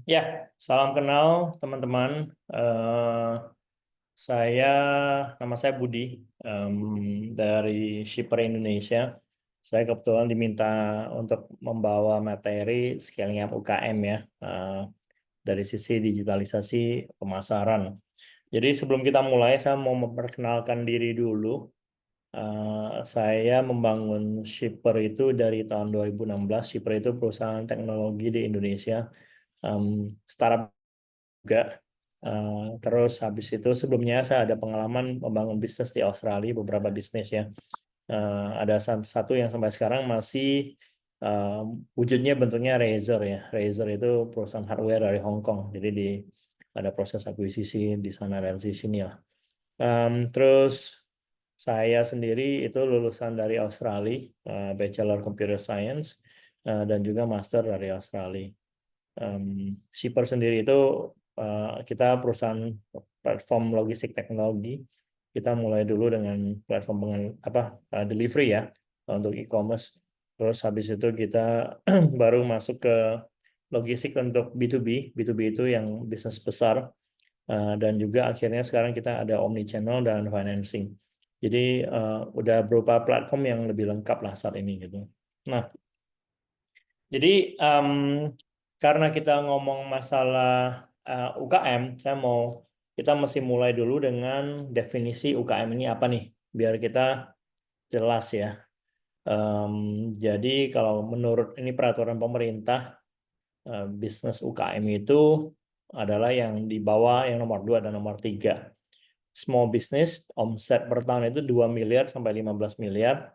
Ya, salam kenal teman-teman. Eh, saya, nama saya Budi dari Shipper Indonesia. Saya kebetulan diminta untuk membawa materi scaling up UKM ya, dari sisi digitalisasi pemasaran. Jadi sebelum kita mulai, saya mau memperkenalkan diri dulu. Saya membangun Shipper itu dari tahun 2016. Shipper itu perusahaan teknologi di Indonesia, startup juga. Terus habis itu sebelumnya saya ada pengalaman membangun bisnis di Australia, beberapa bisnis ya. Ada satu yang sampai sekarang masih wujudnya bentuknya Razer ya. Razer itu perusahaan hardware dari Hong Kong. Jadi ada proses akuisisi di sana dan di sini lah. Terus saya sendiri itu lulusan dari Australia, Bachelor Computer Science, dan juga Master dari Australia. Shipper sendiri itu kita perusahaan platform logistik teknologi. Kita mulai dulu dengan platform delivery ya untuk e-commerce. Terus habis itu kita baru masuk ke logistik untuk B2B. B2B itu yang bisnis besar. Dan juga akhirnya sekarang kita ada omni-channel dan financing. Jadi udah berupa platform yang lebih lengkap lah saat ini gitu. Nah, jadi karena kita ngomong masalah UKM, kita mesti mulai dulu dengan definisi UKM ini apa nih, biar kita jelas ya. Jadi kalau menurut ini peraturan pemerintah, bisnis UKM itu adalah yang di bawah yang nomor 2 dan nomor 3. Small business, omset per tahun itu 2 miliar sampai 15 miliar.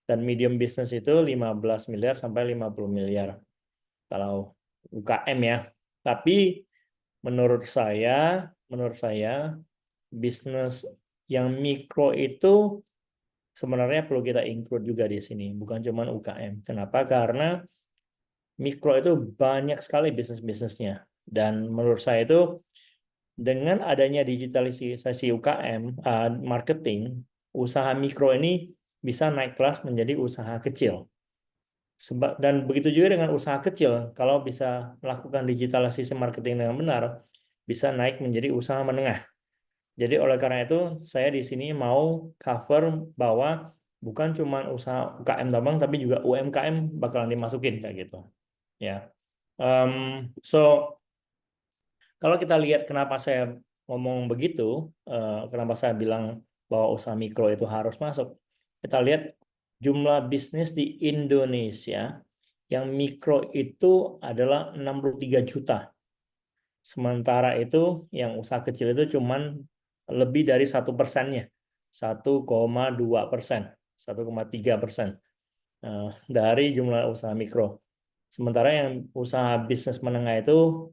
Dan medium business itu 15 miliar sampai 50 miliar. Kalau UKM ya. Tapi menurut saya bisnis yang mikro itu sebenarnya perlu kita include juga di sini, bukan cuma UKM. Kenapa? Karena mikro itu banyak sekali bisnis-bisnisnya. Dan menurut saya itu dengan adanya digitalisasi UKM, marketing, usaha mikro ini bisa naik kelas menjadi usaha kecil. Dan begitu juga dengan usaha kecil, kalau bisa melakukan digitalisasi marketing dengan benar, bisa naik menjadi usaha menengah. Jadi oleh karena itu, saya di sini mau cover bahwa bukan cuma usaha UKM doang, tapi juga UMKM bakalan dimasukin kayak gitu. Ya, so kalau kita lihat kenapa saya ngomong begitu, kenapa saya bilang bahwa usaha mikro itu harus masuk. Kita lihat jumlah bisnis di Indonesia yang mikro itu adalah 63 juta. Sementara itu yang usaha kecil itu cuman lebih dari 1%-nya, 1,2%, 1,3% dari jumlah usaha mikro. Sementara yang usaha bisnis menengah itu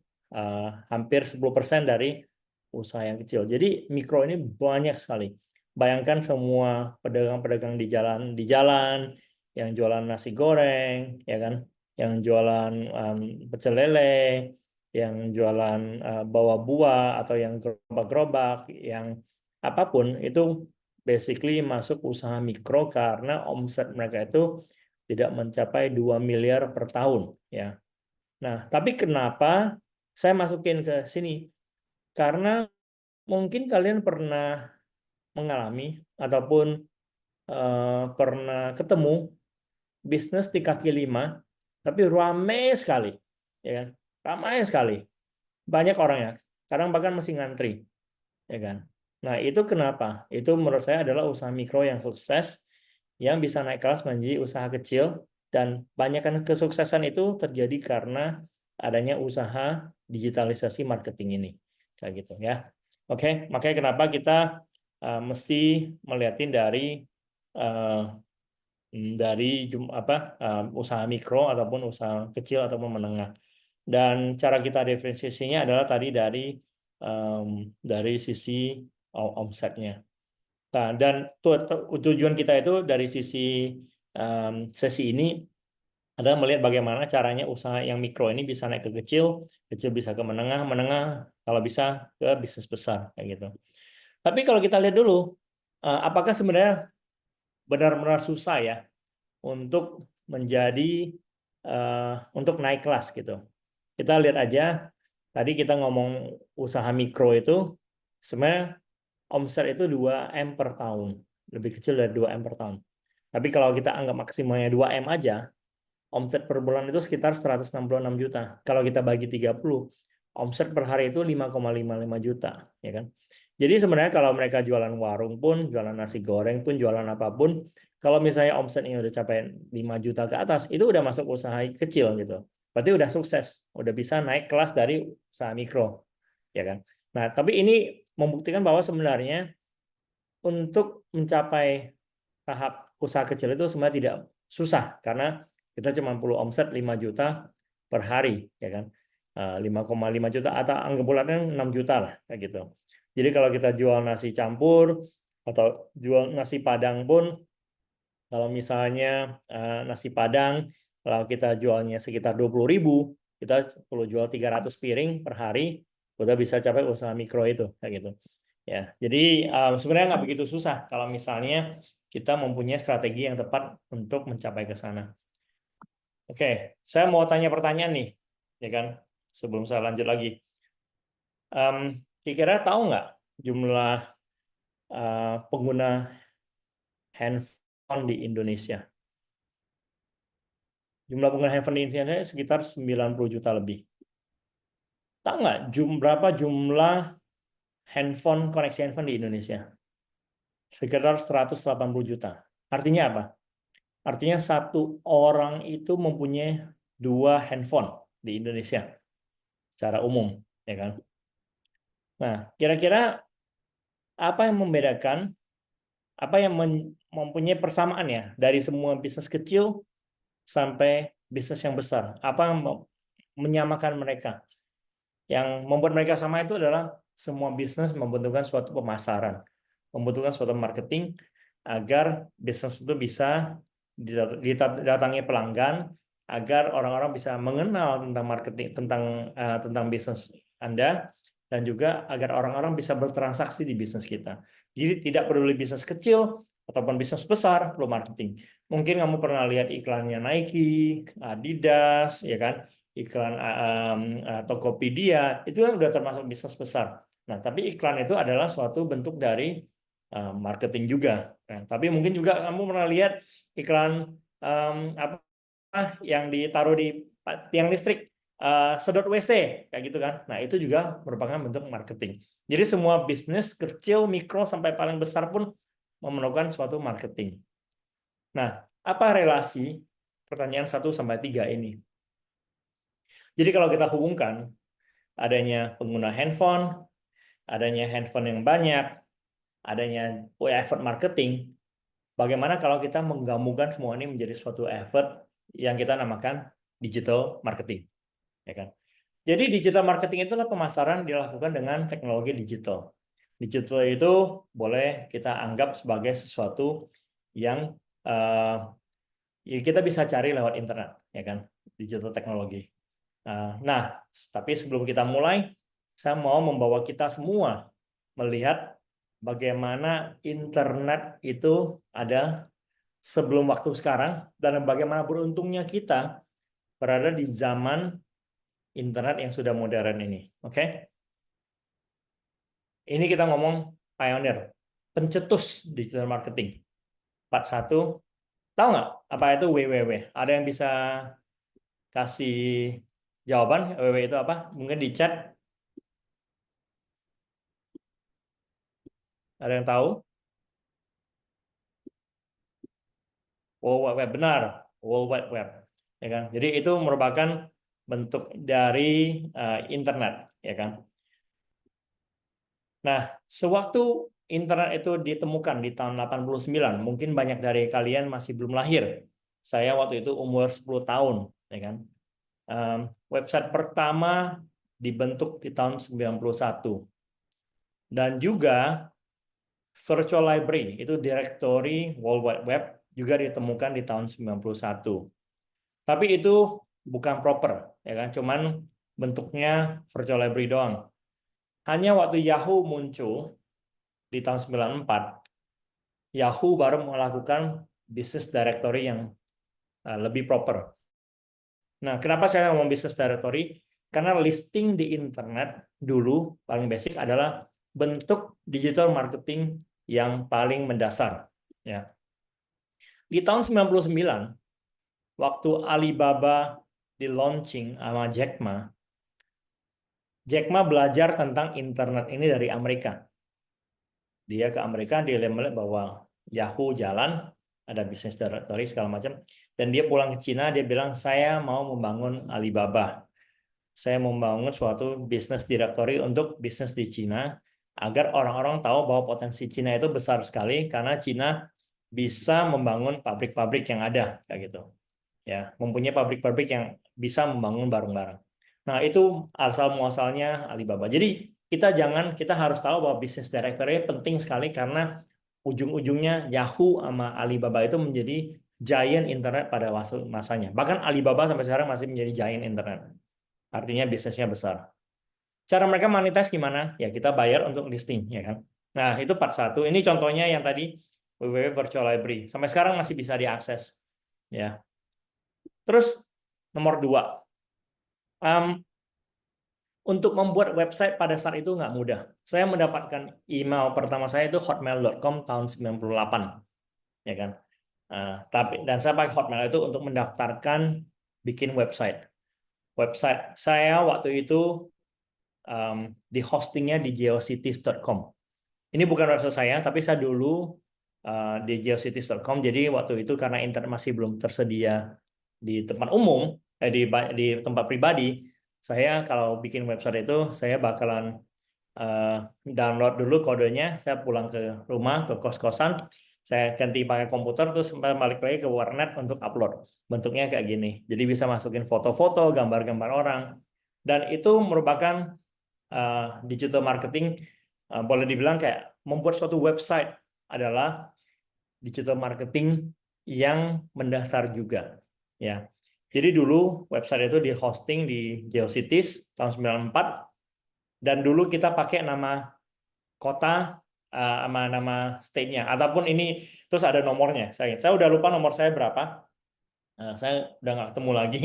hampir 10% dari usaha yang kecil. Jadi mikro ini banyak sekali. Bayangkan semua pedagang-pedagang di jalan yang jualan nasi goreng, ya kan, yang jualan pecel lele, yang jualan bawa buah atau yang gerobak-gerobak, yang apapun itu basically masuk usaha mikro karena omset mereka itu tidak mencapai 2 miliar per tahun ya. Nah, tapi kenapa saya masukin ke sini? Karena mungkin kalian pernah mengalami ataupun pernah ketemu bisnis di kaki lima, tapi ramai sekali, ya kan? Ramai sekali, banyak orangnya. Kadang bahkan masih ngantri, ya kan? Nah, itu kenapa? Itu menurut saya adalah usaha mikro yang sukses, yang bisa naik kelas menjadi usaha kecil, dan banyakkan kesuksesan itu terjadi karena adanya usaha digitalisasi marketing ini, kayak gitu ya. Oke, makanya kenapa kita mesti melihatin uh, usaha mikro ataupun usaha kecil ataupun menengah. Dan cara kita diferensiasinya adalah tadi dari sisi omsetnya. Nah, dan tujuan kita itu dari sisi sesi ini adalah melihat bagaimana caranya usaha yang mikro ini bisa naik ke kecil, kecil bisa ke menengah, menengah kalau bisa ke bisnis besar kayak gitu. Tapi kalau kita lihat dulu, apakah sebenarnya benar-benar susah ya untuk menjadi untuk naik kelas gitu. Kita lihat aja, tadi kita ngomong usaha mikro itu, sebenarnya omset itu 2M per tahun. Lebih kecil dari 2M per tahun. Tapi kalau kita anggap maksimalnya 2M aja, omset per bulan itu sekitar 166 juta. Kalau kita bagi 30, omset per hari itu 5,55 juta. Ya kan? Jadi sebenarnya kalau mereka jualan warung pun, jualan nasi goreng pun, jualan apapun, kalau misalnya omsetnya udah capai 5 juta ke atas, itu udah masuk usaha kecil gitu. Berarti udah sukses, udah bisa naik kelas dari usaha mikro. Ya kan? Nah, tapi ini membuktikan bahwa sebenarnya untuk mencapai tahap usaha kecil itu sebenarnya tidak susah karena kita cuma perlu omset 5 juta per hari, ya kan? 5,5 juta atau anggap bulannya 6 juta lah kayak gitu. Jadi kalau kita jual nasi campur atau jual nasi padang pun, kalau misalnya nasi padang kalau kita jualnya sekitar 20.000, kita perlu jual 300 piring per hari, udah bisa capai usaha mikro itu kayak gitu. Ya, jadi sebenarnya nggak begitu susah kalau misalnya kita mempunyai strategi yang tepat untuk mencapai ke sana. Oke, saya mau tanya pertanyaan nih, ya kan? Sebelum saya lanjut lagi, kira-kira tahu nggak jumlah pengguna handphone di Indonesia? Jumlah pengguna handphone di Indonesia sekitar 90 juta lebih. Tahu nggak berapa jumlah koneksi handphone di Indonesia? Sekitar 180 juta. Artinya apa? Artinya satu orang itu mempunyai 2 handphone di Indonesia secara umum, ya kan? Nah, kira-kira apa yang membedakan, apa yang mempunyai persamaan ya dari semua bisnis kecil sampai bisnis yang besar? Apa yang menyamakan mereka? Yang membuat mereka sama itu adalah semua bisnis membutuhkan suatu pemasaran, membutuhkan suatu marketing agar bisnis itu bisa didatangi pelanggan, agar orang-orang bisa mengenal tentang marketing, tentang bisnis Anda, dan juga agar orang-orang bisa bertransaksi di bisnis kita. Jadi tidak peduli bisnis kecil ataupun bisnis besar, perlu marketing. Mungkin kamu pernah lihat iklannya Nike, Adidas, ya kan? Iklan Tokopedia, itu kan udah termasuk bisnis besar. Nah, tapi iklan itu adalah suatu bentuk dari marketing juga. Nah, tapi mungkin juga kamu pernah lihat iklan apa yang ditaruh di tiang listrik, sedot WC kayak gitu kan. Nah, itu juga merupakan bentuk marketing. Jadi semua bisnis kecil, mikro sampai paling besar pun memerlukan suatu marketing. Nah, apa relasi pertanyaan 1 sampai 3 ini? Jadi kalau kita hubungkan adanya pengguna handphone, adanya handphone yang banyak, adanya effort marketing, bagaimana kalau kita menggabungkan semua ini menjadi suatu effort yang kita namakan digital marketing, ya kan? Jadi digital marketing itulah pemasaran dilakukan dengan teknologi digital. Digital itu boleh kita anggap sebagai sesuatu yang ya kita bisa cari lewat internet, ya kan? Digital teknologi. Nah, tapi sebelum kita mulai, saya mau membawa kita semua melihat bagaimana internet itu ada sebelum waktu sekarang dan bagaimana beruntungnya kita berada di zaman internet yang sudah modern ini. Oke? Ini kita ngomong pioneer, pencetus digital marketing. Part 1, tahu nggak apa itu WWW? Ada yang bisa kasih jawaban WWW itu apa? Mungkin di chat. Ada yang tahu? World Wide Web, benar, World Wide Web, ya kan? Jadi itu merupakan bentuk dari internet, ya kan? Nah, sewaktu internet itu ditemukan di tahun 89, mungkin banyak dari kalian masih belum lahir. Saya waktu itu umur 10 tahun, ya kan? Website pertama dibentuk di tahun 91. Dan juga Virtual Library, itu directory World Wide Web, juga ditemukan di tahun 91. Tapi itu bukan proper, ya kan? Cuman bentuknya virtual library doang. Hanya waktu Yahoo muncul di tahun 94, Yahoo baru melakukan business directory yang lebih proper. Nah, kenapa saya ngomong business directory? Karena listing di internet dulu paling basic adalah bentuk digital marketing yang paling mendasar. Ya. Di tahun 99, waktu Alibaba di launching sama Jack Ma, Jack Ma belajar tentang internet ini dari Amerika. Dia ke Amerika, dia melihat bahwa Yahoo jalan, ada bisnis directory segala macam, dan dia pulang ke Cina, dia bilang, saya mau membangun Alibaba. Saya mau membangun suatu bisnis directory untuk bisnis di Cina, agar orang-orang tahu bahwa potensi Cina itu besar sekali, karena Cina bisa membangun pabrik-pabrik yang ada, kayak gitu. Ya, mempunyai pabrik-pabrik yang bisa membangun bareng-bareng. Nah, itu asal muasalnya Alibaba. Jadi kita harus tahu bahwa bisnis directory penting sekali karena ujung-ujungnya Yahoo sama Alibaba itu menjadi giant internet pada masanya. Bahkan Alibaba sampai sekarang masih menjadi giant internet. Artinya bisnisnya besar. Cara mereka monetize gimana? Ya kita bayar untuk listing, ya kan. Nah, itu part 1. Ini contohnya yang tadi www Virtual Library. Sampai sekarang masih bisa diakses. Ya. Terus nomor 2. Untuk membuat website pada saat itu nggak mudah. Saya mendapatkan email pertama saya itu hotmail.com tahun 98, ya kan. Dan saya pakai Hotmail itu untuk mendaftarkan bikin website. Website saya waktu itu di hostingnya di geocities.com. Ini bukan website saya, tapi saya dulu di geocities.com. Jadi waktu itu karena internet masih belum tersedia di tempat umum, di tempat pribadi, saya kalau bikin website itu saya bakalan download dulu kodenya, saya pulang ke rumah, ke kos-kosan, saya ganti pakai komputer, terus balik lagi ke warnet untuk upload. Bentuknya kayak gini. Jadi bisa masukin foto-foto, gambar-gambar orang. Dan itu merupakan digital marketing, boleh dibilang kayak membuat suatu website adalah digital marketing yang mendasar juga. Ya. Jadi dulu website itu di hosting di GeoCities tahun 94, dan dulu kita pakai nama kota sama nama state-nya, ataupun ini terus ada nomornya. Saya udah lupa nomor saya berapa. Saya udah nggak ketemu lagi.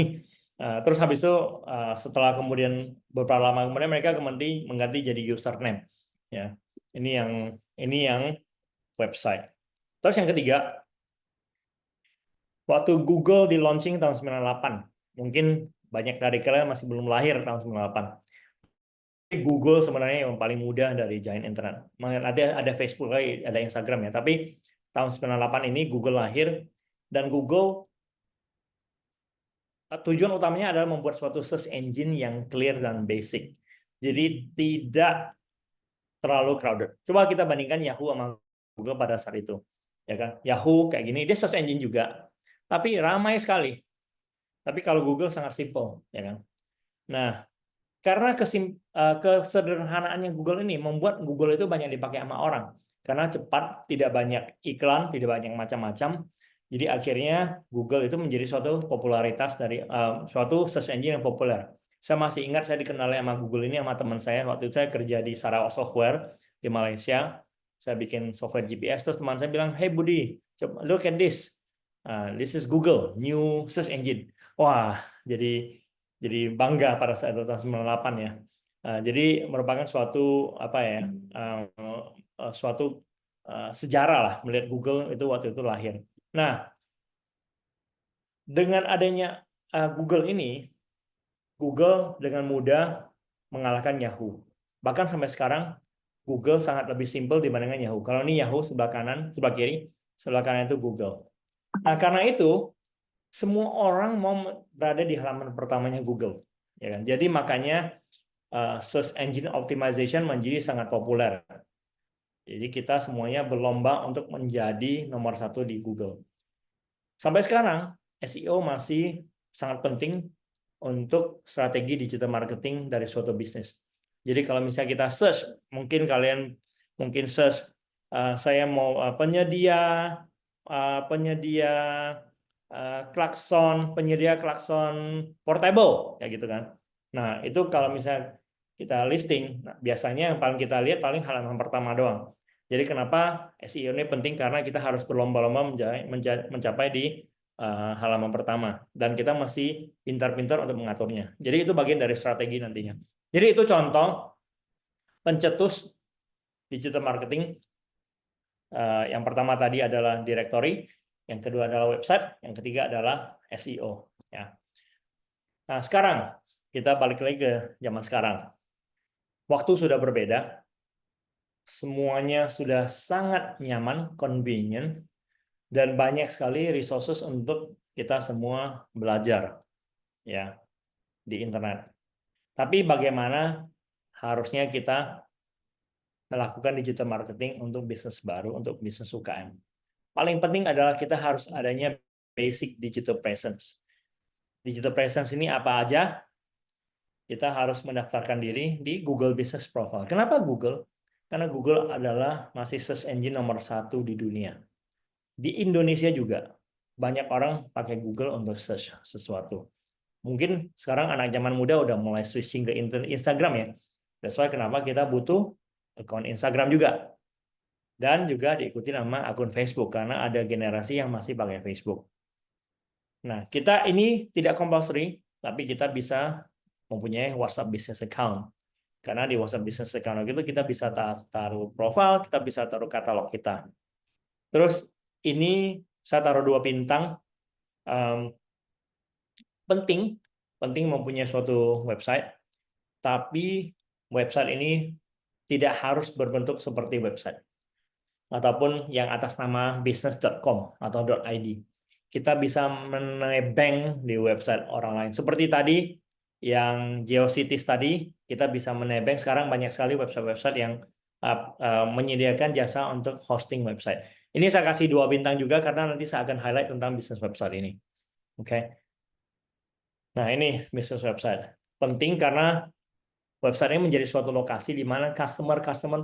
Terus habis itu setelah kemudian beberapa lama kemudian mereka mengganti jadi username. Ya, ini yang website. Terus yang ketiga, waktu Google di launching tahun 98, mungkin banyak dari kalian masih belum lahir tahun 98. Google sebenarnya yang paling mudah dari giant internet. Ada Facebook, ada Instagram ya, tapi tahun 98 ini Google lahir, dan Google tujuan utamanya adalah membuat suatu search engine yang clear dan basic. Jadi tidak terlalu crowded. Coba kita bandingkan Yahoo sama Google pada saat itu. Ya kan? Yahoo kayak gini, dia search engine juga, tapi ramai sekali. Tapi kalau Google sangat simple, ya kan? Nah, karena kesederhanaannya Google ini membuat Google itu banyak dipakai sama orang. Karena cepat, tidak banyak iklan, tidak banyak macam-macam. Jadi akhirnya Google itu menjadi suatu popularitas dari suatu search engine yang populer. Saya masih ingat saya dikenal sama Google ini sama teman saya. Waktu itu saya kerja di Sarawak Software di Malaysia. Saya bikin software GPS, terus teman saya bilang, "Hey Budi, coba look at this. This is Google, new search engine." Wah, jadi bangga pada saat itu tahun 98 ya. Jadi merupakan suatu suatu sejarah lah melihat Google itu waktu itu lahir. Nah, dengan adanya Google ini, Google dengan mudah mengalahkan Yahoo. Bahkan sampai sekarang Google sangat lebih simpel dibandingkan Yahoo. Kalau ini Yahoo sebelah kanan, sebelah kiri, sebelah kanan itu Google. Nah, karena itu semua orang mau berada di halaman pertamanya Google, ya kan? Jadi makanya search engine optimization menjadi sangat populer. Jadi kita semuanya berlomba untuk menjadi nomor 1 di Google. Sampai sekarang SEO masih sangat penting untuk strategi digital marketing dari suatu bisnis. Jadi kalau misalnya kita search, mungkin kalian search saya mau penyedia penyedia klakson portable kayak gitu kan. Nah, itu kalau misalnya kita listing, biasanya yang paling kita lihat paling halaman pertama doang. Jadi kenapa SEO ini penting, karena kita harus berlomba-lomba mencapai di halaman pertama, dan kita masih pintar-pintar untuk mengaturnya. Jadi itu bagian dari strategi nantinya. Jadi itu contoh pencetus digital marketing. Yang pertama tadi adalah directory, yang kedua adalah website, yang ketiga adalah SEO. Ya. Nah, sekarang kita balik lagi ke zaman sekarang. Waktu sudah berbeda, semuanya sudah sangat nyaman, convenient, dan banyak sekali resources untuk kita semua belajar ya di internet. Tapi bagaimana harusnya kita melakukan digital marketing untuk bisnis baru, untuk bisnis UKM? Paling penting adalah kita harus adanya basic digital presence. Digital presence ini apa aja? Kita harus mendaftarkan diri di Google Business Profile. Kenapa Google? Karena Google adalah masih search engine nomor 1 di dunia. Di Indonesia juga banyak orang pakai Google untuk search sesuatu. Mungkin sekarang anak zaman muda udah mulai switching ke Instagram ya. That's why kenapa kita butuh akun Instagram juga. Dan juga diikuti nama akun Facebook karena ada generasi yang masih pakai Facebook. Nah, kita ini tidak compulsory, tapi kita bisa mempunyai WhatsApp Business Account. Karena di WhatsApp Business Account itu kita bisa taruh profil, kita bisa taruh katalog kita. Terus ini saya taruh 2 bintang. Penting mempunyai suatu website, tapi website ini tidak harus berbentuk seperti website ataupun yang atas nama business.com atau .id. Kita bisa menebeng di website orang lain. Seperti tadi yang GeoCities tadi, kita bisa menebeng. Sekarang banyak sekali website-website yang menyediakan jasa untuk hosting website. Ini saya kasih 2 bintang juga karena nanti saya akan highlight tentang bisnis website ini. Oke. Nah, ini bisnis website. Penting karena website ini menjadi suatu lokasi di mana customer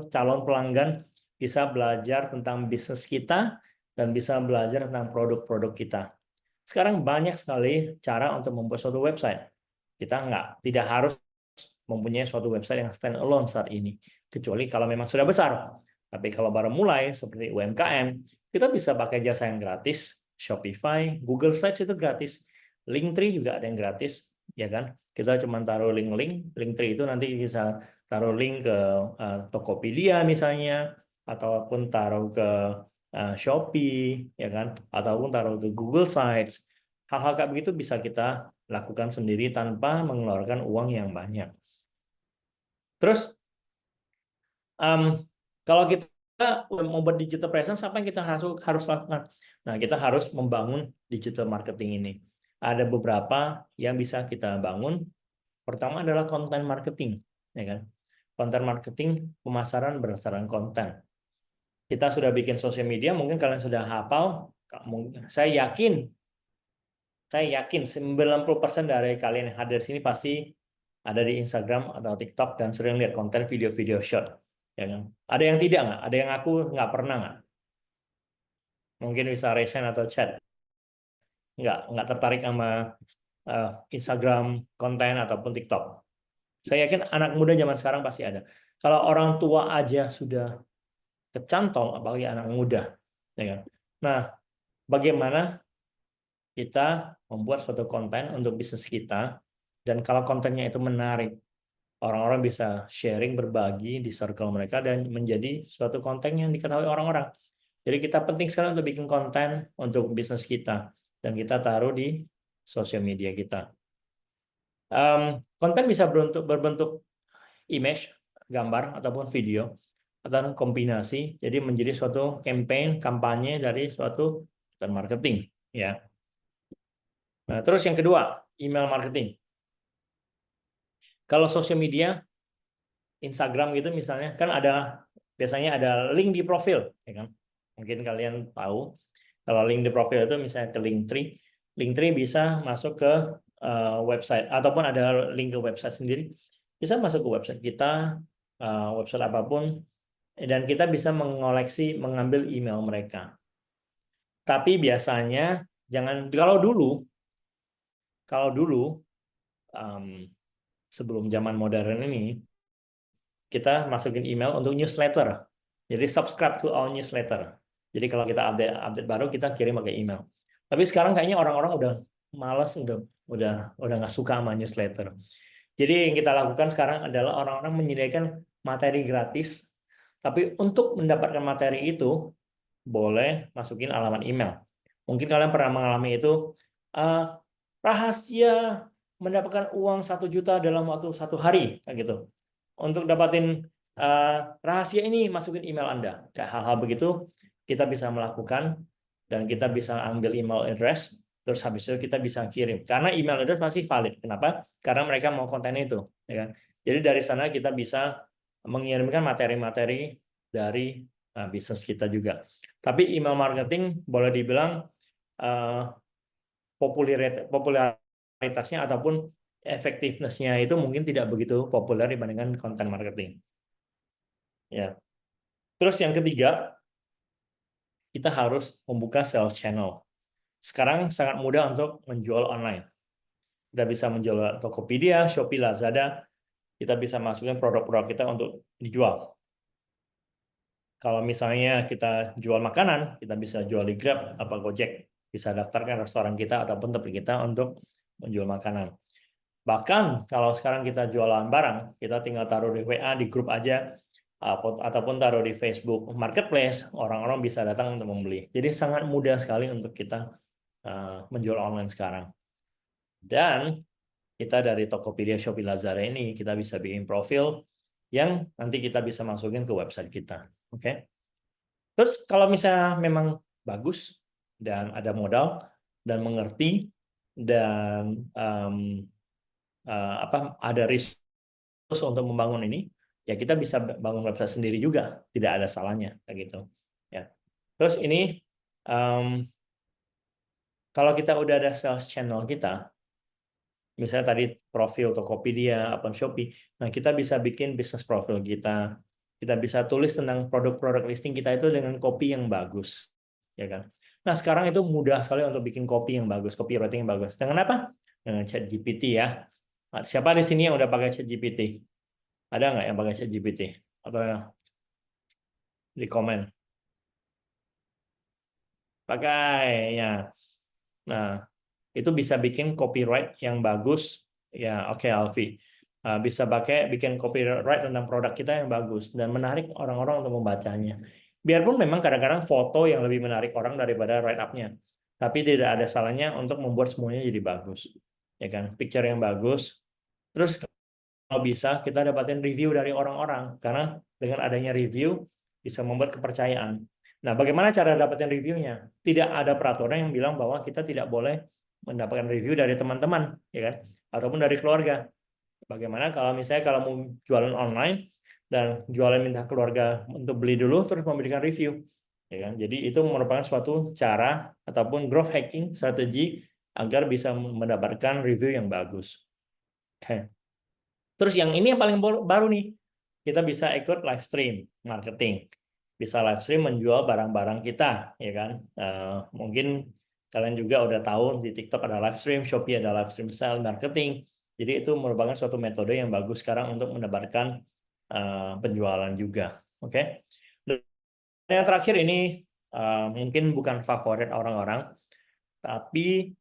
calon pelanggan bisa belajar tentang bisnis kita dan bisa belajar tentang produk-produk kita. Sekarang banyak sekali cara untuk membuat suatu website. Kita tidak harus mempunyai suatu website yang stand alone saat ini, kecuali kalau memang sudah besar. Tapi kalau baru mulai seperti UMKM, kita bisa pakai jasa yang gratis, Shopify, Google Sites itu gratis, Linktree juga ada yang gratis, ya kan? Kita cuma taruh Linktree itu nanti bisa taruh link ke Tokopedia misalnya, ataupun taruh ke Shopee, ya kan? Ataupun taruh ke Google Sites. Hal-hal kayak begitu bisa kita lakukan sendiri tanpa mengeluarkan uang yang banyak. Terus kalau kita membuat digital presence, apa yang kita harus lakukan? Nah, kita harus membangun digital marketing ini. Ada beberapa yang bisa kita bangun. Pertama adalah content marketing, ya kan? Content marketing, pemasaran berdasarkan konten. Kita sudah bikin sosial media, mungkin kalian sudah hafal. Saya yakin 90% dari kalian yang hadir di sini pasti ada di Instagram atau TikTok dan sering lihat konten video-video short. Ya kan? Ada yang tidak nggak? Ada yang aku nggak pernah nggak? Mungkin bisa raise hand atau chat. Nggak tertarik sama Instagram konten ataupun TikTok. Saya yakin anak muda zaman sekarang pasti ada. Kalau orang tua aja sudah kecantol, apalagi anak muda. Ya kan? Nah, bagaimana kita membuat suatu konten untuk bisnis kita, dan kalau kontennya itu menarik, orang-orang bisa sharing, berbagi di circle mereka, dan menjadi suatu konten yang diketahui orang-orang. Jadi kita penting sekali untuk bikin konten untuk bisnis kita, dan kita taruh di sosial media kita. Konten bisa berbentuk image, gambar, ataupun video, atau kombinasi, jadi menjadi suatu campaign, kampanye dari suatu marketing. Ya. Nah, terus yang kedua, email marketing. Kalau sosial media, Instagram gitu misalnya, kan biasanya ada link di profil, ya kan? Mungkin kalian tahu, kalau link di profil itu misalnya ke Linktree, Linktree bisa masuk ke website, ataupun ada link ke website sendiri, bisa masuk ke website kita, website apapun, dan kita bisa mengambil email mereka. Tapi biasanya jangan, kalau dulu sebelum zaman modern ini, kita masukin email untuk newsletter. Jadi subscribe to our newsletter. Jadi kalau kita update baru, kita kirim pakai email. Tapi sekarang kayaknya orang-orang udah malas, udah nggak suka sama newsletter. Jadi yang kita lakukan sekarang adalah orang-orang menyediakan materi gratis, tapi untuk mendapatkan materi itu boleh masukin alamat email. Mungkin kalian pernah mengalami itu, rahasia mendapatkan uang 1 juta dalam waktu 1 hari, kayak gitu. Untuk dapatin rahasia ini, masukin email Anda. Kayak hal-hal begitu kita bisa melakukan, dan kita bisa ambil email address, terus habis itu kita bisa kirim. Karena email address masih valid. Kenapa? Karena mereka mau konten itu, ya kan? Jadi dari sana kita bisa mengirimkan materi-materi dari bisnis kita juga. Tapi email marketing boleh dibilang popularitasnya ataupun efektivitasnya itu mungkin tidak begitu populer dibandingkan konten marketing. Ya. Terus yang ketiga, kita harus membuka sales channel. Sekarang sangat mudah untuk menjual online. Kita bisa menjual Tokopedia, Shopee, Lazada. Kita bisa masukin produk-produk kita untuk dijual. Kalau misalnya kita jual makanan, kita bisa jual di Grab apa Gojek. Bisa daftarkan restoran kita ataupun tempat kita untuk menjual makanan. Bahkan kalau sekarang kita jualan barang, kita tinggal taruh di WA, di grup aja, ataupun taruh di Facebook Marketplace, orang-orang bisa datang untuk membeli. Jadi sangat mudah sekali untuk kita menjual online sekarang. Dan kita dari Tokopedia, Shopee, Lazada ini, kita bisa bikin profil yang nanti kita bisa masukin ke website kita. Oke? Terus kalau misalnya memang bagus, dan ada modal, dan mengerti, dan ada risk untuk membangun ini, ya kita bisa bangun website sendiri juga, tidak ada salahnya kayak gitu. Ya. Terus ini kalau kita udah ada sales channel kita, misalnya tadi profil Tokopedia atau Shopee, nah kita bisa bikin bisnis profil kita, kita bisa tulis tentang produk-produk listing kita itu dengan copy yang bagus, ya kan? Nah sekarang itu mudah sekali untuk bikin copy yang bagus, copywriting yang bagus. Dengan apa? Dengan ChatGPT ya. Siapa di sini yang udah pakai ChatGPT? Ada nggak yang pakai ChatGPT? Atau di komen? Pakai, ya. Nah, itu bisa bikin copyright yang bagus. Ya, oke, Alfi. Bisa bikin copyright tentang produk kita yang bagus dan menarik orang-orang untuk membacanya. Biarpun memang kadang-kadang foto yang lebih menarik orang daripada write-up-nya. Tapi tidak ada salahnya untuk membuat semuanya jadi bagus. Ya kan? Picture yang bagus. Terus kalau bisa kita dapatin review dari orang-orang, karena dengan adanya review bisa membuat kepercayaan. Nah, bagaimana cara dapatin reviewnya? Tidak ada peraturan yang bilang bahwa kita tidak boleh mendapatkan review dari teman-teman, ya kan? Ataupun dari keluarga. Bagaimana kalau misalnya kalau mau jualan online dan jualan minta keluarga untuk beli dulu terus memberikan review, ya kan? Jadi itu merupakan suatu cara ataupun growth hacking strategi agar bisa mendapatkan review yang bagus. Oke. Terus yang ini yang paling baru nih, kita bisa ikut live stream marketing, bisa live stream menjual barang-barang kita, ya kan? Mungkin kalian juga udah tahu di TikTok ada live stream, Shopee ada live stream sale marketing. Jadi itu merupakan suatu metode yang bagus sekarang untuk mendapatkan penjualan juga. Oke? Dan yang terakhir ini mungkin bukan favorit orang-orang, tapi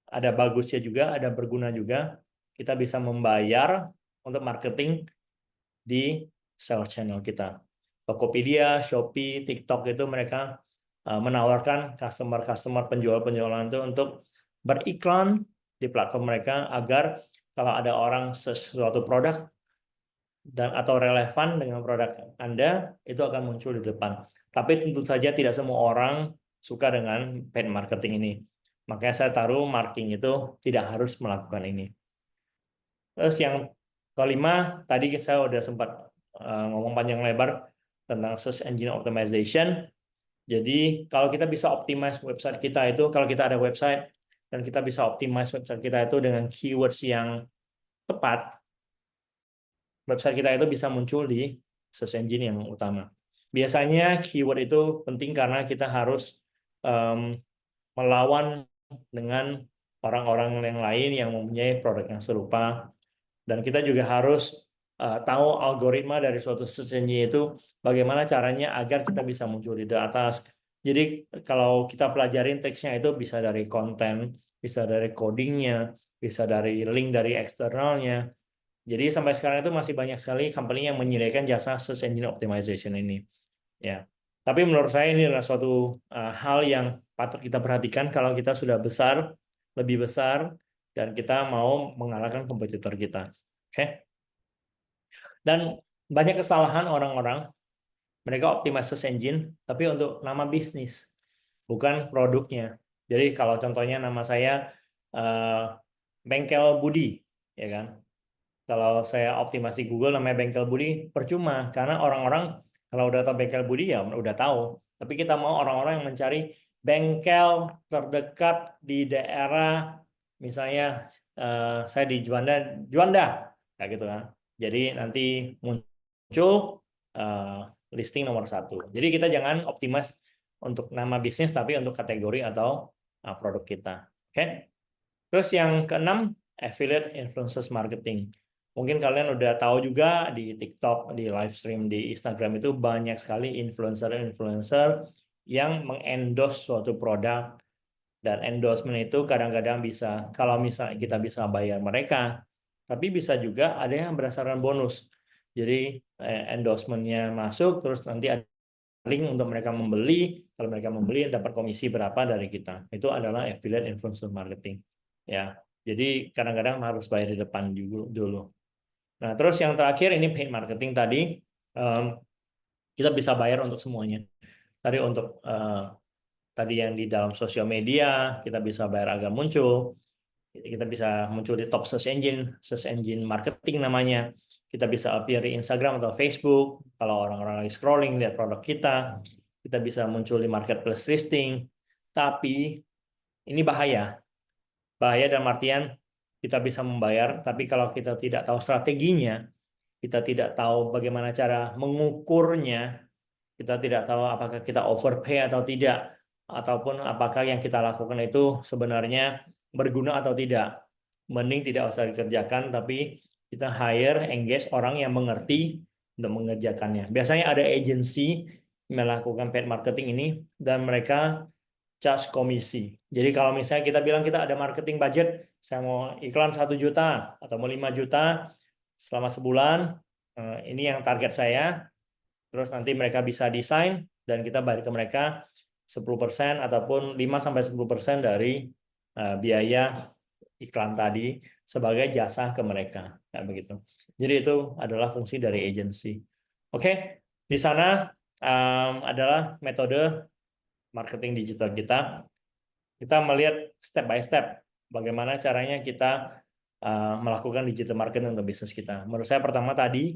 ada bagusnya juga, ada berguna juga. Kita bisa membayar untuk marketing di sales channel kita. Tokopedia, Shopee, TikTok itu mereka menawarkan customer penjual-penjualan itu untuk beriklan di platform mereka agar kalau ada orang sesuatu produk dan atau relevan dengan produk Anda itu akan muncul di depan. Tapi tentu saja tidak semua orang suka dengan paid marketing ini. Makanya saya taruh marking itu tidak harus melakukan ini. Terus yang kelima, tadi saya udah sempat ngomong panjang lebar tentang search engine optimization. Jadi kalau kita bisa optimize website kita itu, kalau kita ada website dan kita bisa optimize website kita itu dengan keywords yang tepat, website kita itu bisa muncul di search engine yang utama. Biasanya keyword itu penting karena kita harus melawan dengan orang-orang yang lain yang mempunyai produk yang serupa. Dan kita juga harus tahu algoritma dari suatu search engine itu bagaimana caranya agar kita bisa muncul di atas, Jadi kalau kita pelajarin triksnya itu bisa dari konten, bisa dari codingnya, bisa dari link dari eksternalnya. Jadi sampai sekarang itu masih banyak sekali company yang menyediakan jasa search engine optimization ini. Ya, tapi menurut saya ini adalah suatu hal yang patut kita perhatikan kalau kita sudah besar, lebih besar, dan kita mau mengalahkan kompetitor kita. Oke? Dan banyak kesalahan orang-orang, mereka optimize search engine, tapi untuk nama bisnis, bukan produknya. Jadi kalau contohnya nama saya Bengkel Budi, ya kan? Kalau saya optimasi Google namanya Bengkel Budi, percuma karena orang-orang kalau udah tahu Bengkel Budi ya udah tahu. Tapi kita mau orang-orang yang mencari bengkel terdekat di daerah, misalnya saya di Juanda, Juanda, kayak gitu kan. Jadi nanti muncul listing nomor 1. Jadi kita jangan optimis untuk nama bisnis, tapi untuk kategori atau produk kita. Oke? Terus yang keenam, affiliate influencers marketing. Mungkin kalian udah tahu juga di TikTok, di live stream di Instagram itu banyak sekali influencer-influencer yang mengendorse suatu produk, dan endorsement itu kadang-kadang bisa, kalau misalnya kita bisa bayar mereka, tapi bisa juga ada yang berdasarkan bonus. Jadi endorsement-nya masuk, terus nanti ada link untuk mereka membeli. Kalau mereka membeli dapat komisi berapa dari kita. Itu adalah affiliate influencer marketing. Ya, jadi kadang-kadang harus bayar di depan dulu. Nah, terus yang terakhir ini paid marketing tadi, kita bisa bayar untuk semuanya. Tadi untuk tadi yang di dalam sosial media kita bisa bayar agar muncul. Kita bisa muncul di top search engine marketing namanya. Kita bisa appear di Instagram atau Facebook. Kalau orang-orang lagi scrolling lihat produk kita bisa muncul di marketplace listing. Tapi ini bahaya. Bahaya dalam artian kita bisa membayar, tapi kalau kita tidak tahu strateginya, kita tidak tahu bagaimana cara mengukurnya, kita tidak tahu apakah kita overpay atau tidak, ataupun apakah yang kita lakukan itu sebenarnya berguna atau tidak. Mending tidak usah dikerjakan, tapi kita hire, engage orang yang mengerti untuk mengerjakannya. Biasanya ada agensi melakukan paid marketing ini, dan mereka charge komisi. Jadi kalau misalnya kita bilang kita ada marketing budget, saya mau iklan 1 juta atau mau 5 juta selama sebulan, ini yang target saya, terus nanti mereka bisa desain dan kita balik ke mereka 10% ataupun 5-10% dari biaya iklan tadi sebagai jasa ke mereka, kayak begitu. Jadi itu adalah fungsi dari agensi. Oke, di sana adalah metode marketing digital kita. Kita melihat step by step bagaimana caranya kita melakukan digital marketing untuk bisnis kita. Menurut saya pertama tadi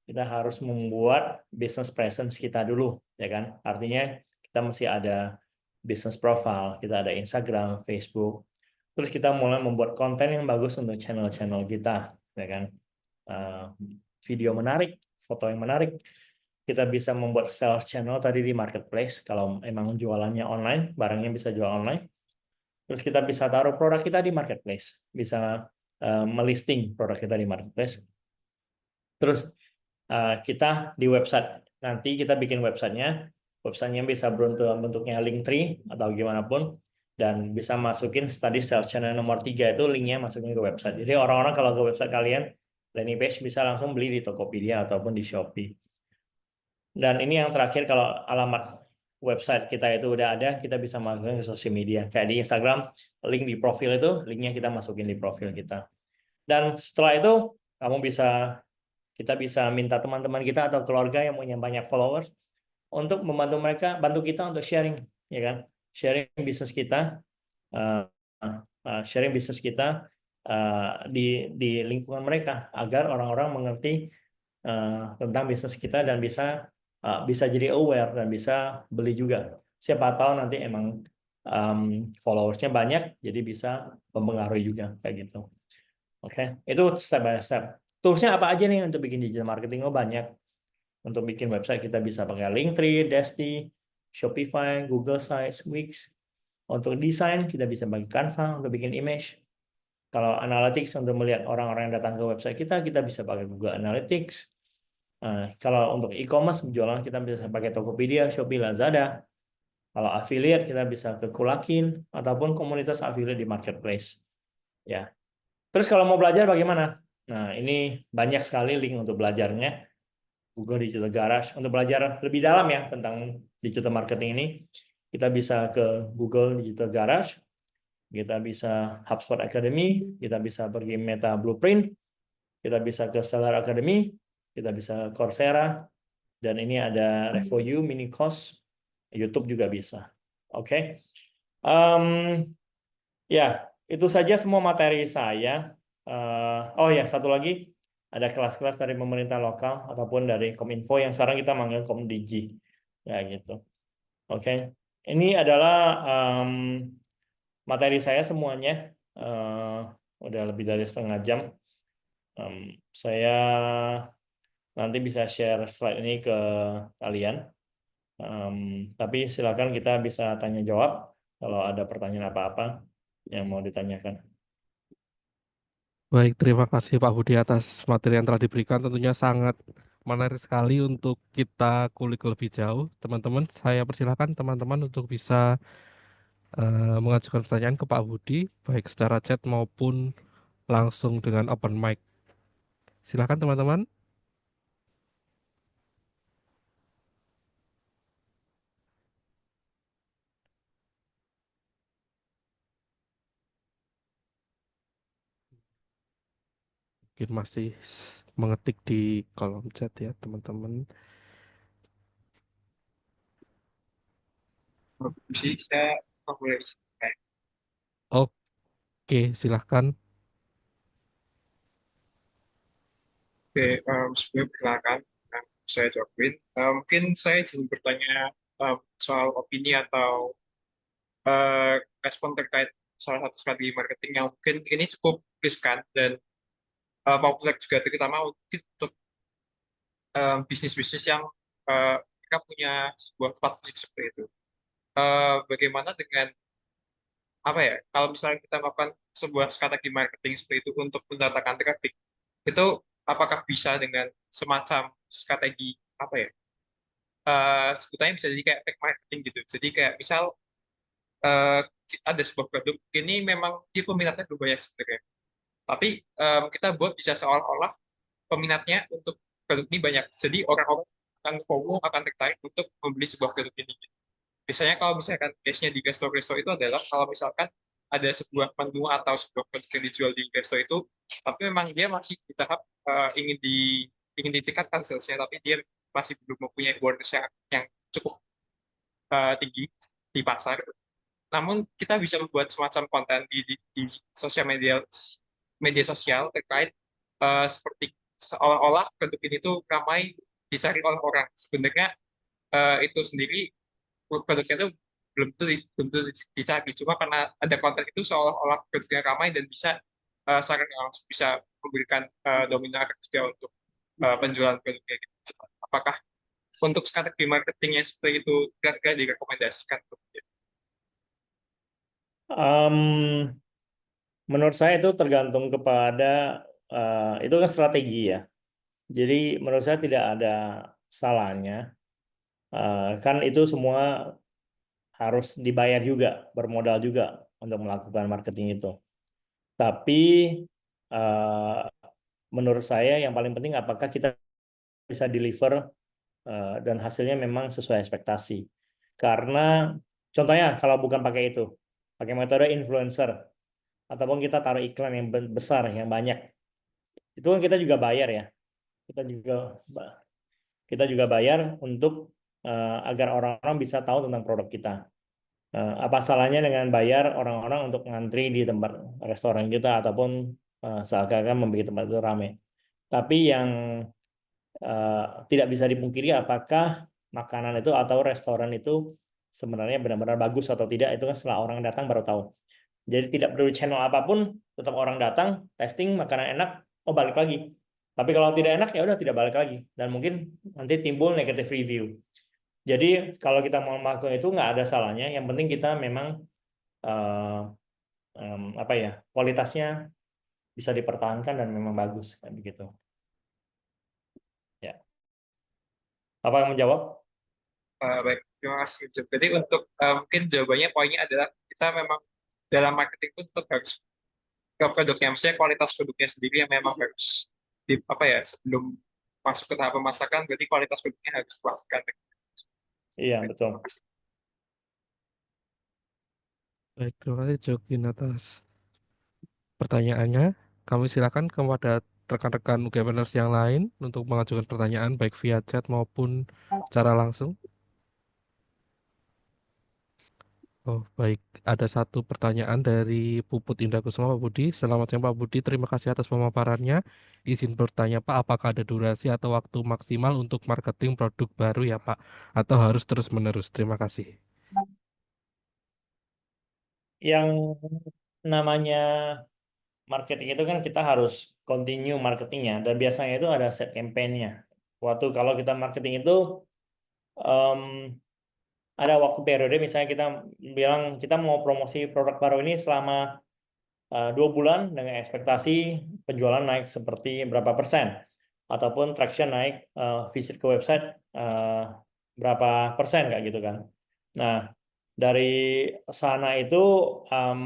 kita harus membuat business presence kita dulu, ya kan? Artinya kita mesti ada business profile, kita ada Instagram, Facebook. Terus kita mulai membuat konten yang bagus untuk channel-channel kita, ya kan? Video menarik, foto yang menarik. Kita bisa membuat sales channel tadi di marketplace kalau emang jualannya online, barangnya bisa jual online. Terus kita bisa taruh produk kita di marketplace, bisa melisting produk kita di marketplace. Terus kita di website, nanti kita bikin websitenya bisa bentuknya Linktree atau gimana pun, dan bisa masukin study sales channel nomor 3 itu linknya masukin ke website. Jadi orang-orang kalau ke website kalian, landing page bisa langsung beli di Tokopedia ataupun di Shopee. Dan ini yang terakhir, kalau alamat website kita itu udah ada, kita bisa masukin ke sosial media. Kayak di Instagram, link di profil itu, linknya kita masukin di profil kita. Dan setelah itu, kita bisa minta teman-teman kita atau keluarga yang punya banyak followers untuk membantu mereka, bantu kita untuk sharing, ya kan? Sharing bisnis kita, di lingkungan mereka, agar orang-orang mengerti tentang bisnis kita dan bisa jadi aware dan bisa beli juga. Siapa tahu nanti emang followersnya banyak, jadi bisa mempengaruhi juga kayak gitu. Oke, itu step by step. Toolsnya apa aja nih untuk bikin digital marketing? Oh, banyak. Untuk bikin website kita bisa pakai Linktree, Desti, Shopify, Google Sites, Wix. Untuk desain kita bisa pakai Canva untuk bikin image. Kalau analytics untuk melihat orang-orang yang datang ke website kita bisa pakai Google Analytics. Kalau untuk e-commerce jualan kita bisa pakai Tokopedia, Shopee, Lazada. Kalau affiliate kita bisa ke Kulakin ataupun komunitas affiliate di marketplace. Ya. Terus kalau mau belajar bagaimana? Nah, ini banyak sekali link untuk belajarnya. Google Digital Garage. Untuk belajar lebih dalam ya tentang digital marketing ini, kita bisa ke Google Digital Garage, kita bisa HubSpot Academy, kita bisa pergi Meta Blueprint, kita bisa ke Stellar Academy, kita bisa Coursera, dan ini ada Revoyu mini course, YouTube juga bisa. Oke. Ya, itu saja semua materi saya. Oh ya, satu lagi, ada kelas-kelas dari pemerintah lokal ataupun dari Kominfo yang sekarang kita manggil Komdigi. Ya gitu. Oke. Ini adalah materi saya semuanya. Udah lebih dari setengah jam. Saya nanti bisa share slide ini ke kalian. Tapi silakan kita bisa tanya jawab kalau ada pertanyaan apa-apa yang mau ditanyakan. Baik, terima kasih Pak Budi atas materi yang telah diberikan. Tentunya sangat menarik sekali untuk kita kulik lebih jauh. Teman-teman, saya persilakan teman-teman untuk bisa mengajukan pertanyaan ke Pak Budi, baik secara chat maupun langsung dengan open mic. Silakan teman-teman. Mungkin masih mengetik di kolom chat ya teman-teman. Sih saya boleh isi. Oke, silahkan. Oke, sebelum perkenalkan, saya Jokwin. Mungkin saya izin bertanya soal opini atau respon terkait salah satu strategi marketing yang mungkin ini cukup riskan dan populer juga terutama mungkin untuk bisnis-bisnis yang mereka punya sebuah tempat fisik seperti itu. Bagaimana dengan apa ya? Kalau misalnya kita melakukan sebuah strategi marketing seperti itu untuk mendatangkan traffic, itu apakah bisa dengan semacam strategi apa ya? Sebutannya bisa jadi kayak fake marketing gitu. Jadi kayak misal eh, ada sebuah produk ini memang dia peminatnya belum banyak sebenarnya, tapi kita buat bisa seolah-olah peminatnya untuk produk ini banyak. Jadi orang-orang akan FOMO, akan tertarik untuk membeli sebuah produk ini. Biasanya kalau misalkan case-nya di resto-resto itu adalah kalau misalkan ada sebuah menu atau sebuah produk yang dijual di resto itu, tapi memang dia masih di tahap ingin ditingkatkan salesnya, tapi dia masih belum mempunyai awareness yang cukup tinggi di pasar. Namun kita bisa membuat semacam konten di sosial media media sosial terkait seperti seolah-olah produk ini tuh ramai dicari oleh orang. Sebenarnya itu sendiri produknya itu belum tentu dicari, cuma karena ada konten itu seolah-olah produknya ramai dan bisa secara langsung bisa memberikan domino efek juga untuk penjualan produknya gitu. Apakah untuk strategi marketing yang seperti itu kira-kira direkomendasikan? Um, Menurut saya itu tergantung kepada itu kan strategi ya. Jadi menurut saya tidak ada salahnya. Kan itu semua harus dibayar juga, bermodal juga untuk melakukan marketing itu. Tapi eh, menurut saya yang paling penting apakah kita bisa deliver dan hasilnya memang sesuai ekspektasi. Karena contohnya kalau bukan pakai itu, pakai metode influencer ataupun kita taruh iklan yang besar, yang banyak, itu kan kita juga bayar ya. Kita juga kita juga bayar untuk agar orang-orang bisa tahu tentang produk kita. Apa salahnya dengan bayar orang-orang untuk ngantri di tempat restoran kita ataupun seakan-akan membuat tempat itu ramai. Tapi yang tidak bisa dipungkiri apakah makanan itu atau restoran itu sebenarnya benar-benar bagus atau tidak itu kan setelah orang datang baru tahu. Jadi tidak perlu channel apapun, tetap orang datang, testing makanan enak, oh balik lagi. Tapi kalau tidak enak ya udah tidak balik lagi dan mungkin nanti timbul negative review. Jadi kalau kita mau melakukan itu nggak ada salahnya. Yang penting kita memang apa ya kualitasnya bisa dipertahankan dan memang bagus kayak begitu. Ya. Apa yang menjawab? Baik, Terima kasih. Jadi untuk mungkin jawabannya poinnya adalah kita memang dalam marketing itu tetap harus ke produknya, maksudnya kualitas produknya sendiri yang memang harus di apa ya sebelum masuk ke tahap pemasakan, berarti kualitas produknya harus dipastikan. Iya, betul. Terima kasih. Baik, terima kasih Jokin atas pertanyaannya. Kami silakan kepada rekan-rekan UGMers yang lain untuk mengajukan pertanyaan baik via chat maupun secara langsung. Oh, baik. Ada satu pertanyaan dari Puput Indah Kusuma, Pak Budi. Selamat siang, Pak Budi. Terima kasih atas pemaparannya. Izin bertanya, Pak, apakah ada durasi atau waktu maksimal untuk marketing produk baru ya, Pak? Atau harus terus-menerus? Terima kasih. Yang namanya marketing itu kan kita harus continue marketingnya, dan biasanya itu ada set campaign-nya. Waktu kalau kita marketing itu em, ada waktu periode, misalnya kita bilang kita mau promosi produk baru ini selama 2 bulan dengan ekspektasi penjualan naik seperti berapa persen, ataupun traction naik, visit ke website berapa persen kayak gitu kan. Nah, dari sana itu em,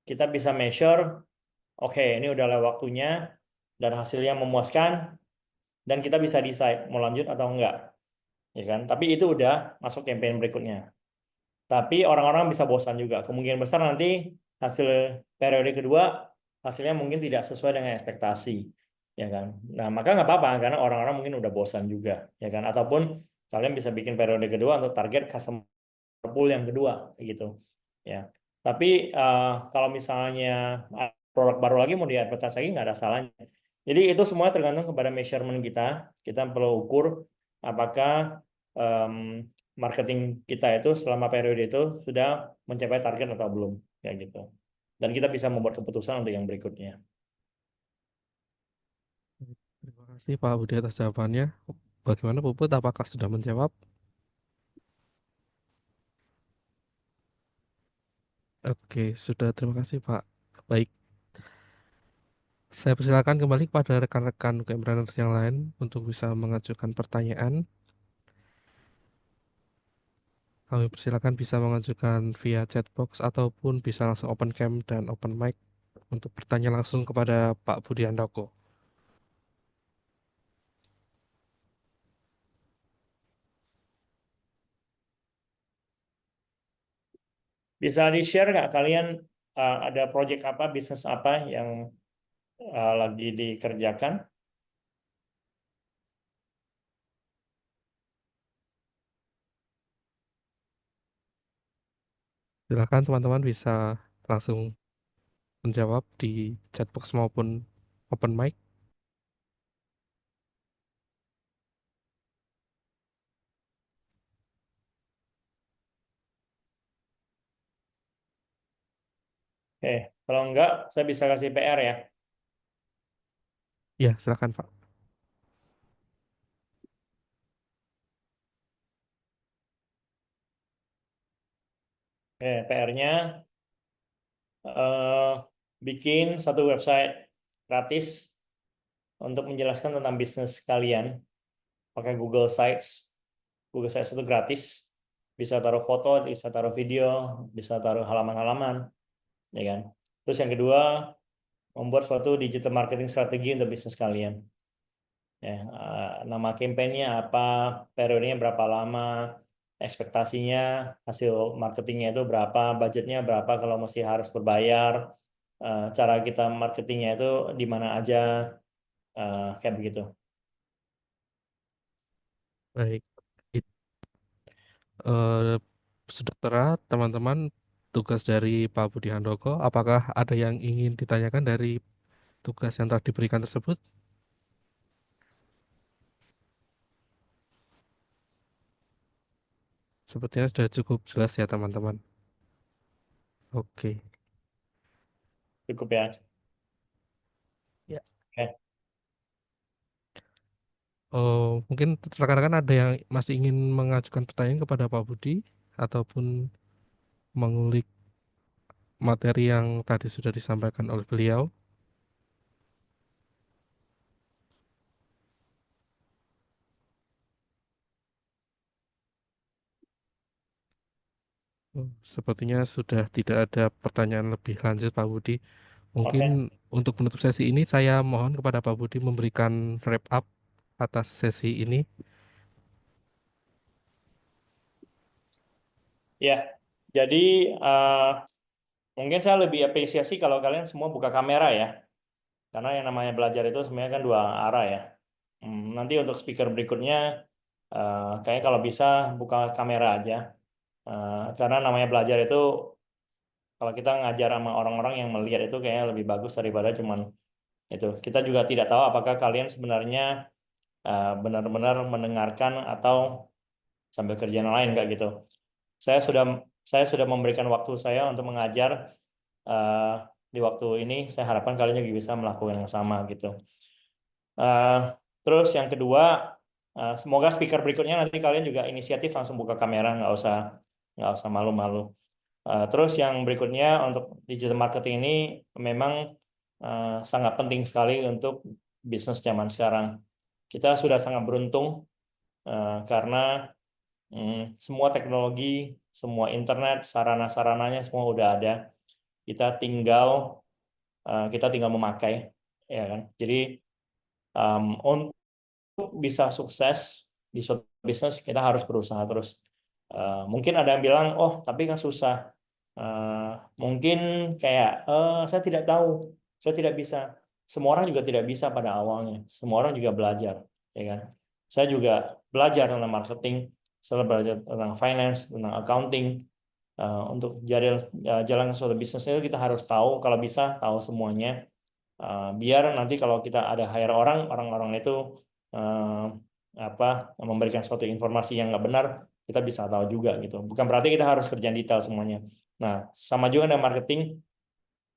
kita bisa measure, oke, ini udah lewat waktunya dan hasilnya memuaskan, dan kita bisa decide mau lanjut atau enggak, ya kan? Tapi itu udah masuk campaign berikutnya. Tapi orang-orang bisa bosan juga. Kemungkinan besar nanti hasil periode kedua hasilnya mungkin tidak sesuai dengan ekspektasi, ya kan? Nah, maka nggak apa-apa karena orang-orang mungkin udah bosan juga, ya kan? Ataupun kalian bisa bikin periode kedua untuk target customer pool yang kedua, gitu, ya. Tapi kalau misalnya produk baru lagi mau diadvertise lagi nggak ada salahnya. Jadi itu semua tergantung kepada measurement kita. Kita perlu ukur apakah em, marketing kita itu selama periode itu sudah mencapai target atau belum, kayak gitu. Dan kita bisa membuat keputusan untuk yang berikutnya. Terima kasih Pak Budi atas jawabannya. Bagaimana Puput, apakah sudah menjawab? Oke, sudah. Terima kasih Pak. Baik, saya persilakan kembali kepada rekan-rekan UGM yang lain untuk bisa mengajukan pertanyaan. Kami persilakan bisa mengajukan via chatbox ataupun bisa langsung open cam dan open mic untuk bertanya langsung kepada Pak Budi Handoko. Bisa di-share nggak kalian ada project apa, bisnis apa yang lagi dikerjakan? Silakan teman-teman bisa langsung menjawab di chatbox maupun open mic. Oke, kalau enggak, saya bisa kasih PR ya. Ya, silakan Pak. Oke, PR-nya bikin satu website gratis untuk menjelaskan tentang bisnis kalian pakai Google Sites. Google Sites itu gratis, bisa taruh foto, bisa taruh video, bisa taruh halaman-halaman, ya kan? Terus yang kedua, membuat suatu digital marketing strategi untuk bisnis kalian. Ya, nama kampanyenya apa, periodenya berapa lama, ekspektasinya, hasil marketingnya itu berapa, budgetnya berapa kalau masih harus berbayar, cara kita marketingnya itu di mana aja, kayak begitu. Baik. It- eh, Saudara, teman-teman, tugas dari Pak Budi Handoko, apakah ada yang ingin ditanyakan dari tugas yang telah diberikan tersebut? Sepertinya sudah cukup jelas ya, teman-teman. Oke. Cukup ya. Ya. Oke. Oh, mungkin rekan-rekan ada yang masih ingin mengajukan pertanyaan kepada Pak Budi ataupun mengulik materi yang tadi sudah disampaikan oleh beliau. Sepertinya sudah tidak ada pertanyaan lebih lanjut Pak Budi. Oke. Mungkin untuk penutup sesi ini saya mohon kepada Pak Budi memberikan wrap up atas sesi ini. Ya, jadi mungkin saya lebih apresiasi kalau kalian semua buka kamera ya, karena yang namanya belajar itu sebenarnya kan dua arah ya. Nanti untuk speaker berikutnya, kayaknya kalau bisa buka kamera aja, karena namanya belajar itu kalau kita ngajar sama orang-orang yang melihat itu kayaknya lebih bagus daripada cuman itu. Kita juga tidak tahu apakah kalian sebenarnya benar-benar mendengarkan atau sambil kerjaan lain kayak gitu. Saya sudah memberikan waktu saya untuk mengajar di waktu ini. Saya harapkan kalian juga bisa melakukan yang sama gitu. Terus yang kedua, semoga speaker berikutnya nanti kalian juga inisiatif langsung buka kamera, nggak usah malu-malu. Terus yang berikutnya untuk digital marketing ini memang sangat penting sekali untuk bisnis zaman sekarang. Kita sudah sangat beruntung karena semua teknologi, semua internet, sarana-sarananya semua udah ada. Kita tinggal memakai, ya kan. Jadi untuk bisa sukses di suatu bisnis kita harus berusaha terus. Mungkin ada yang bilang, oh tapi kan susah. Mungkin kayak saya tidak tahu, saya tidak bisa. Semua orang juga tidak bisa pada awalnya. Semua orang juga belajar, ya kan. Saya juga belajar tentang marketing, saya belajar tentang finance, tentang accounting. Untuk jalan suatu bisnis itu kita harus tahu, kalau bisa tahu semuanya. Biar nanti kalau kita ada hire orang-orang itu memberikan suatu informasi yang nggak benar, kita bisa tahu juga gitu. Bukan berarti kita harus kerja detail semuanya. Nah, sama juga dengan marketing,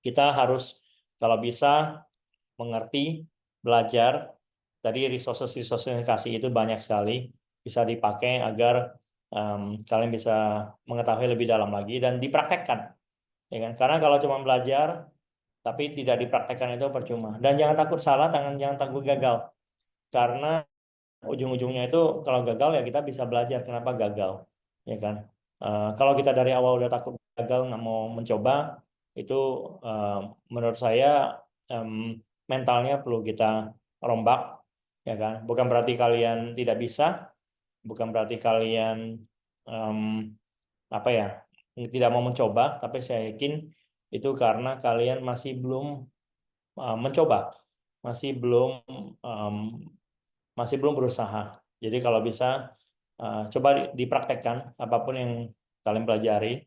kita harus kalau bisa mengerti, belajar. Tadi resources yang kasih itu banyak sekali, bisa dipakai agar kalian bisa mengetahui lebih dalam lagi dan dipraktekkan, ya kan? Karena kalau cuma belajar tapi tidak dipraktekkan itu percuma. Dan jangan takut salah, jangan takut gagal. Karena ujung-ujungnya itu kalau gagal ya kita bisa belajar kenapa gagal, ya kan. Kalau kita dari awal udah takut gagal, nggak mau mencoba, itu menurut saya mentalnya perlu kita rombak, ya kan. Bukan berarti kalian tidak bisa, bukan berarti kalian tidak mau mencoba, tapi saya yakin itu karena kalian masih belum mencoba, masih belum berusaha. Jadi kalau bisa coba dipraktekkan apapun yang kalian pelajari,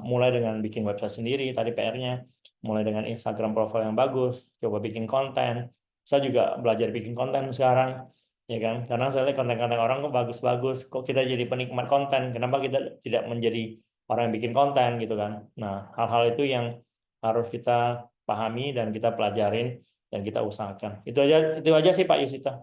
mulai dengan bikin website sendiri, tadi PR-nya, mulai dengan Instagram profile yang bagus, coba bikin konten. Saya juga belajar bikin konten sekarang, ya kan? Karena saya lihat konten-konten orang kok bagus-bagus, kok kita jadi penikmat konten, kenapa kita tidak menjadi orang yang bikin konten gitu kan? Nah, hal-hal itu yang harus kita pahami dan kita pelajarin dan kita usahakan. Itu aja sih Pak Yusita.